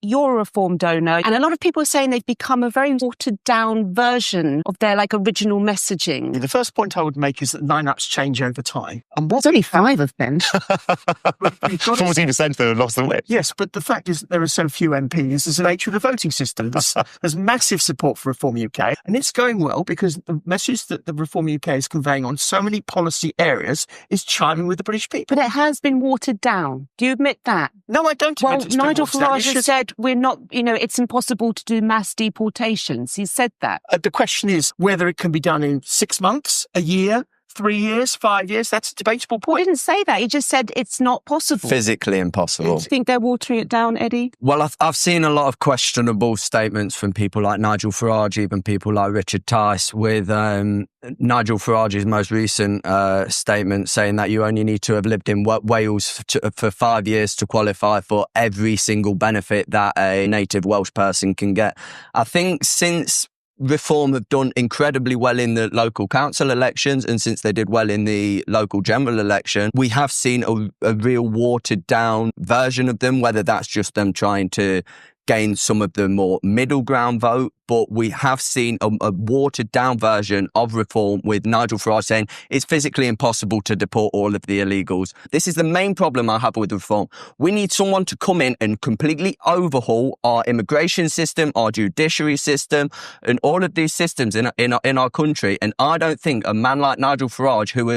you're a reform donor, and a lot of people are saying they've become a very watered-down version of their original messaging. The first point I would make is that lineups change over time. And There's only 5 of them. 40% have lost the way. Yes, but the fact is that there are so few MPs. There's the nature of the voting system. There's massive support for Reform UK, and it's going well because the message that the Reform UK is conveying on so many policy areas is chiming with the British people. But it has been watered down. Do you admit that? No, I don't admit it's been Nigel watered down. Farage has said we're not, it's impossible to do mass deportations. He's said that. The question is whether it can be done in 6 months, a year, 3 years, 5 years. That's a debatable point. He didn't say that. He just said it's not possible. Physically impossible. Do you think they're watering it down, Eddie? Well, I've seen a lot of questionable statements from people like Nigel Farage, even people like Richard Tice, with Nigel Farage's most recent statement saying that you only need to have lived in Wales for 5 years to qualify for every single benefit that a native Welsh person can get. I think since Reform have done incredibly well in the local council elections, and since they did well in the local general election, we have seen a real watered down version of them, whether that's just them trying to gain some of the more middle ground vote. But we have seen a watered down version of Reform with Nigel Farage saying it's physically impossible to deport all of the illegals. This is the main problem I have with Reform. We need someone to come in and completely overhaul our immigration system, our judiciary system, and all of these systems in our country. And I don't think a man like Nigel Farage, who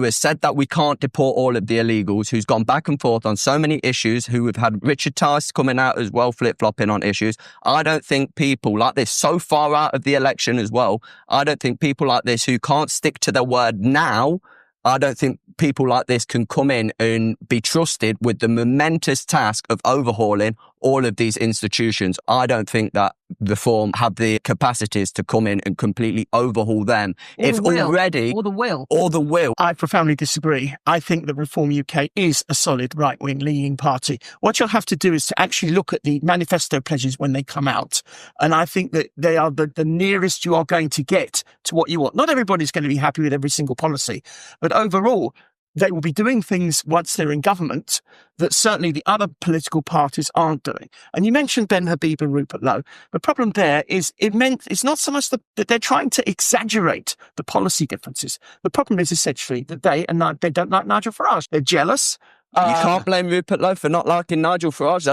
has said that we can't deport all of the illegals, who's gone back and forth on so many issues, who have had Richard Tice coming out as well, flip-flopping on issues. I don't think people like this, so far out of the election as well, I don't think people like this who can't stick to their word now, I don't think people like this can come in and be trusted with the momentous task of overhauling all of these institutions. I don't think that Reform have the capacities to come in and completely overhaul them. Or the will. I profoundly disagree. I think that Reform UK is a solid right-wing leaning party. What you'll have to do is to actually look at the manifesto pledges when they come out. And I think that they are the nearest you are going to get to what you want. Not everybody's going to be happy with every single policy, but overall, they will be doing things once they're in government that certainly the other political parties aren't doing. And you mentioned Ben Habib and Rupert Lowe. The problem there is it's not so much that they're trying to exaggerate the policy differences. The problem is essentially that they don't like Nigel Farage. They're jealous. You can't blame Rupert Lowe for not liking Nigel Farage.